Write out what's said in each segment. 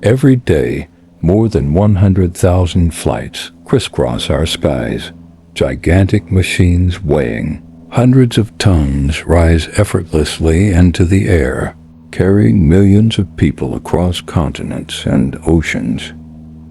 Every day, more than 100,000 flights crisscross our skies. Gigantic machines weighing hundreds of tons rise effortlessly into the air, carrying millions of people across continents and oceans.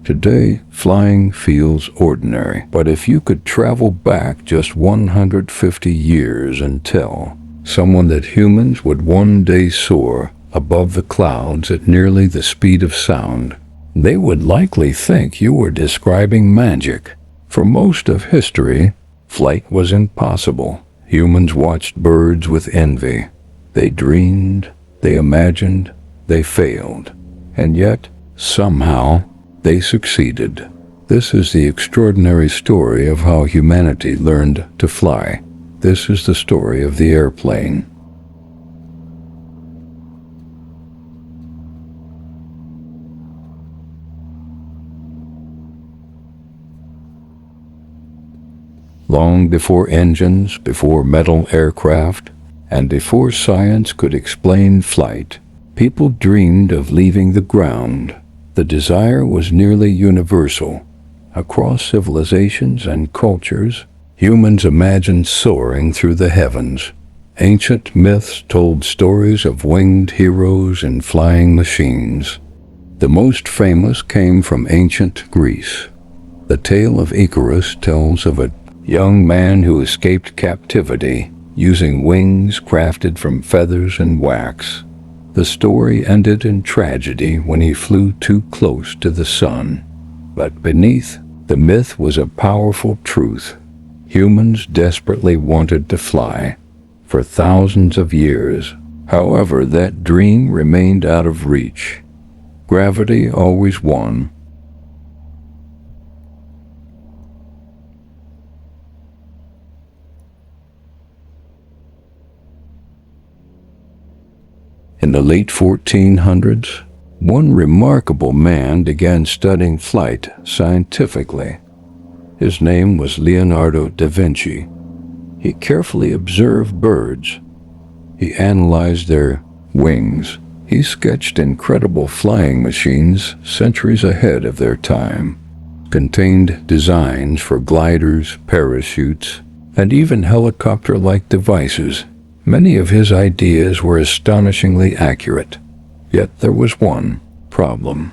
Today, flying feels ordinary, but if you could travel back just 150 years and tell someone that humans would one day soar above the clouds at nearly the speed of sound, they would likely think you were describing magic. For most of history, flight was impossible. Humans watched birds with envy. They dreamed, they imagined, they failed. And yet, somehow, they succeeded. This is the extraordinary story of how humanity learned to fly. This is the story of the airplane. Long before engines, before metal aircraft, and before science could explain flight, people dreamed of leaving the ground. The desire was nearly universal. Across civilizations and cultures, humans imagined soaring through the heavens. Ancient myths told stories of winged heroes and flying machines. The most famous came from ancient Greece. The tale of Icarus tells of a young man who escaped captivity using wings crafted from feathers and wax. The story ended in tragedy when he flew too close to the sun. But beneath the myth was a powerful truth. Humans desperately wanted to fly for thousands of years. However, that dream remained out of reach. Gravity always won. In the late 1400s, one remarkable man began studying flight scientifically. His name was Leonardo da Vinci. He carefully observed birds. He analyzed their wings. He sketched incredible flying machines centuries ahead of their time, contained designs for gliders, parachutes, and even helicopter-like devices. Many of his ideas were astonishingly accurate. Yet there was one problem.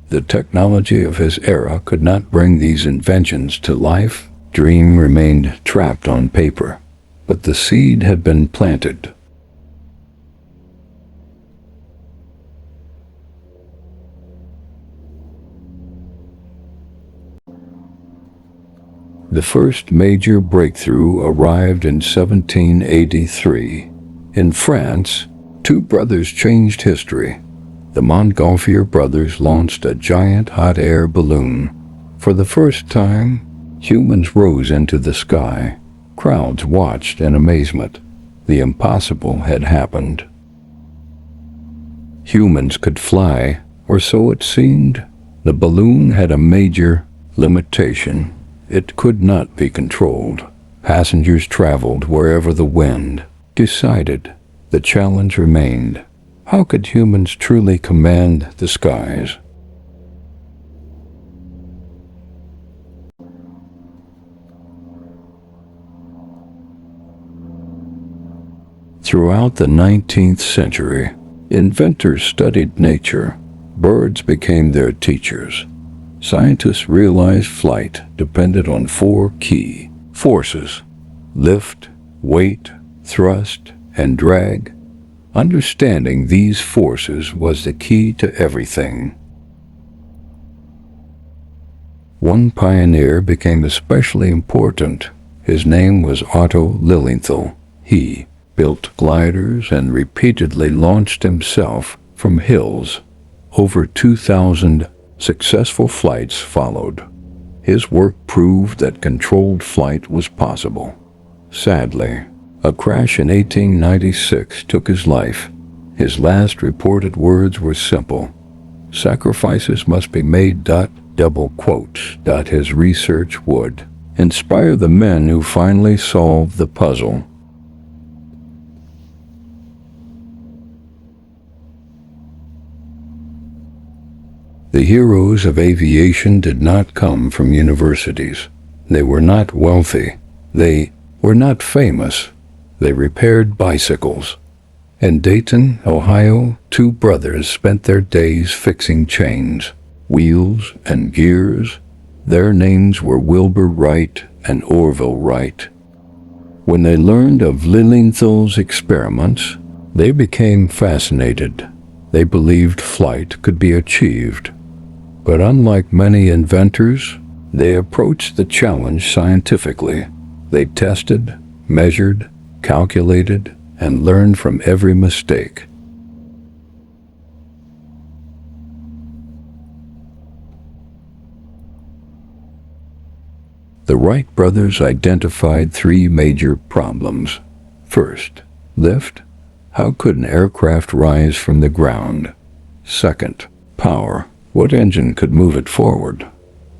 The technology of his era could not bring these inventions to life. Dream remained trapped on paper, but the seed had been planted. The first major breakthrough arrived in 1783. In France, two brothers changed history. The Montgolfier brothers launched a giant hot air balloon. For the first time, humans rose into the sky. Crowds watched in amazement. The impossible had happened. Humans could fly, or so it seemed. The balloon had a major limitation. It could not be controlled. Passengers traveled wherever the wind decided. The challenge remained. How could humans truly command the skies? Throughout the 19th century, inventors studied nature. Birds became their teachers. Scientists realized flight depended on four key forces: lift, weight, thrust, and drag. Understanding these forces was the key to everything. One pioneer became especially important. His name was Otto Lilienthal. He built gliders and repeatedly launched himself from hills. Over 2,000 successful flights followed. His work proved that controlled flight was possible. Sadly, a crash in 1896 took his life. His last reported words were simple: "Sacrifices must be made. His research would inspire the men who finally solved the puzzle. The heroes of aviation did not come from universities. They were not wealthy. They were not famous. They repaired bicycles. In Dayton, Ohio, two brothers spent their days fixing chains, wheels, and gears. Their names were Wilbur Wright and Orville Wright. When they learned of Lilienthal's experiments, they became fascinated. They believed flight could be achieved. But unlike many inventors, they approached the challenge scientifically. They tested, measured, calculated, and learned from every mistake. The Wright brothers identified three major problems. First, lift. How could an aircraft rise from the ground? Second, power. What engine could move it forward?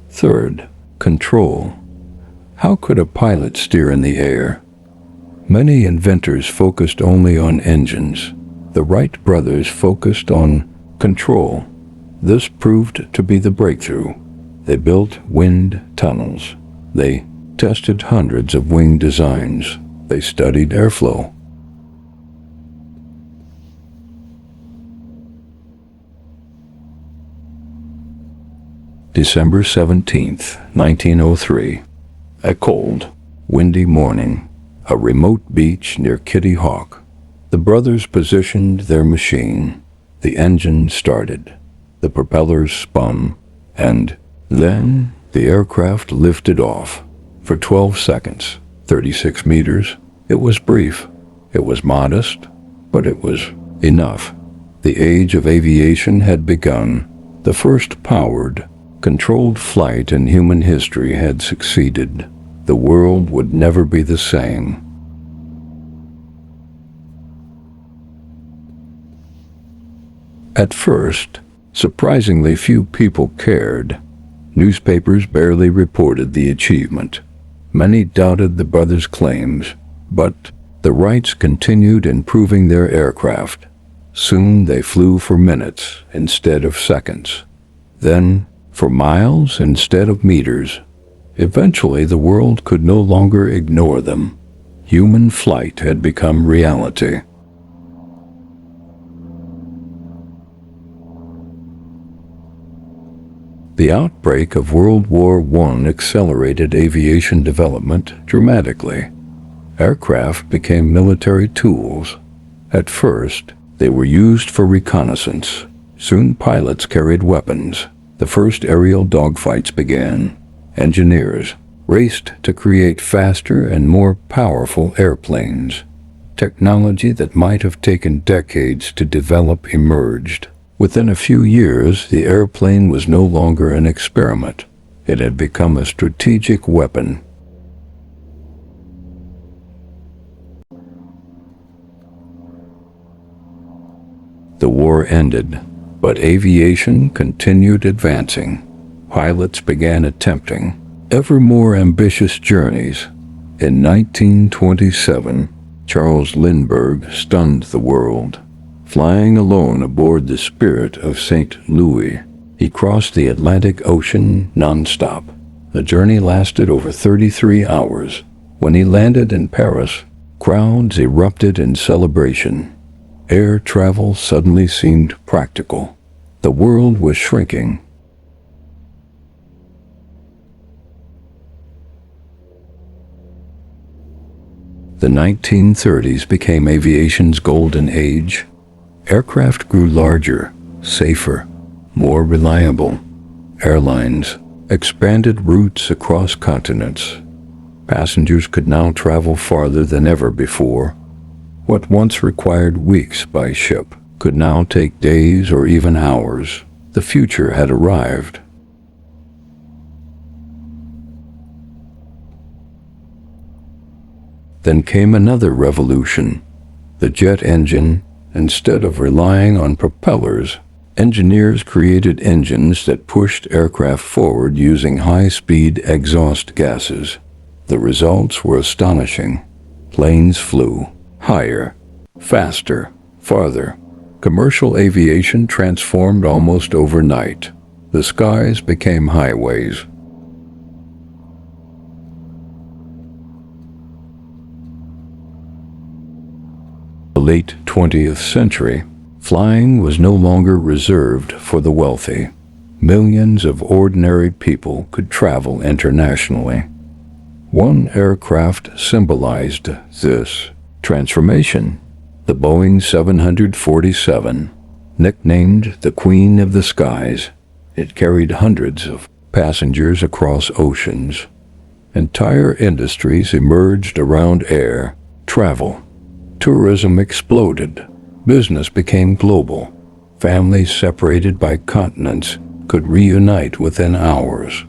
Third, control. How could a pilot steer in the air? Many inventors focused only on engines. The Wright brothers focused on control. This proved to be the breakthrough. They built wind tunnels. They tested hundreds of wing designs. They studied airflow. December 17th, 1903. A cold, windy morning. A remote beach near Kitty Hawk. The brothers positioned their machine. The engine started. The propellers spun. And then the aircraft lifted off. For 12 seconds, 36 meters. It was brief. It was modest, but it was enough. The age of aviation had begun. The first powered, controlled flight in human history had succeeded. The world would never be the same. At first, surprisingly few people cared. Newspapers barely reported the achievement. Many doubted the brothers' claims, but the Wrights continued improving their aircraft. Soon they flew for minutes instead of seconds. Then for miles instead of meters. Eventually, the world could no longer ignore them. Human flight had become reality. The outbreak of World War I accelerated aviation development dramatically. Aircraft became military tools. At first, they were used for reconnaissance. Soon pilots carried weapons. The first aerial dogfights began. Engineers raced to create faster and more powerful airplanes. Technology that might have taken decades to develop emerged. Within a few years, the airplane was no longer an experiment. It had become a strategic weapon. The war ended, but aviation continued advancing. Pilots began attempting ever more ambitious journeys. In 1927, Charles Lindbergh stunned the world. Flying alone aboard the Spirit of St. Louis, he crossed the Atlantic Ocean non-stop. The journey lasted over 33 hours. When he landed in Paris, crowds erupted in celebration. Air travel suddenly seemed practical. The world was shrinking. The 1930s became aviation's golden age. Aircraft grew larger, safer, more reliable. Airlines expanded routes across continents. Passengers could now travel farther than ever before. What once required weeks by ship could now take days or even hours. The future had arrived. Then came another revolution, the jet engine. Instead of relying on propellers, engineers created engines that pushed aircraft forward using high-speed exhaust gases. The results were astonishing. Planes flew higher, faster, farther. Commercial aviation transformed almost overnight. The skies became highways. The late 20th century, flying was no longer reserved for the wealthy. Millions of ordinary people could travel internationally. One aircraft symbolized this transformation, the Boeing 747, nicknamed the Queen of the Skies. It carried hundreds of passengers across oceans. Entire industries emerged around air travel. Tourism exploded. Business became global. Families separated by continents could reunite within hours.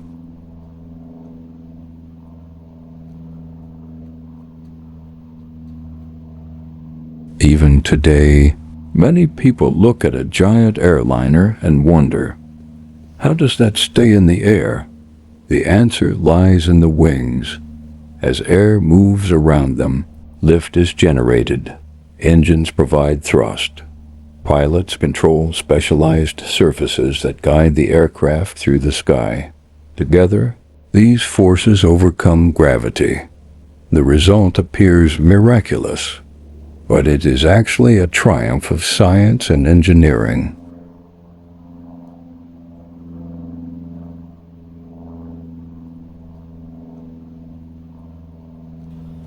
Even today, many people look at a giant airliner and wonder, how does that stay in the air? The answer lies in the wings. As air moves around them, lift is generated. Engines provide thrust. Pilots control specialized surfaces that guide the aircraft through the sky. Together, these forces overcome gravity. The result appears miraculous, but it is actually a triumph of science and engineering.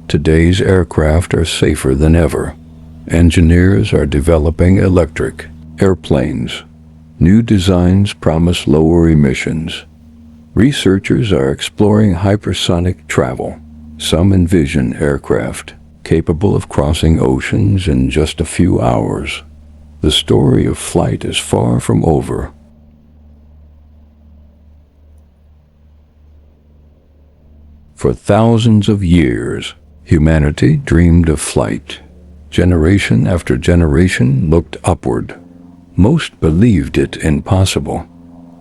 Today's aircraft are safer than ever. Engineers are developing electric airplanes. New designs promise lower emissions. Researchers are exploring hypersonic travel. Some envision aircraft capable of crossing oceans in just a few hours. The story of flight is far from over. For thousands of years, humanity dreamed of flight. Generation after generation looked upward. Most believed it impossible.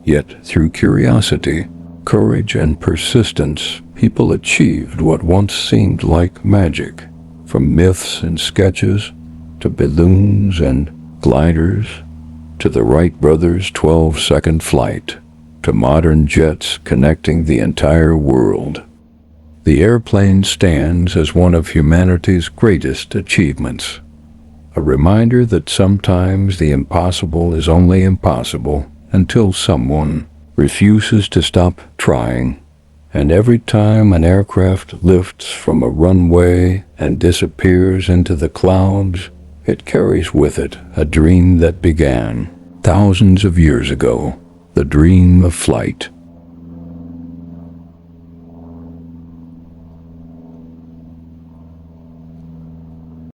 Yet through curiosity, courage, and persistence, people achieved what once seemed like magic. From myths and sketches, to balloons and gliders, to the Wright brothers' 12-second flight, to modern jets connecting the entire world. The airplane stands as one of humanity's greatest achievements, a reminder that sometimes the impossible is only impossible until someone refuses to stop trying. And every time an aircraft lifts from a runway and disappears into the clouds, it carries with it a dream that began thousands of years ago, the dream of flight.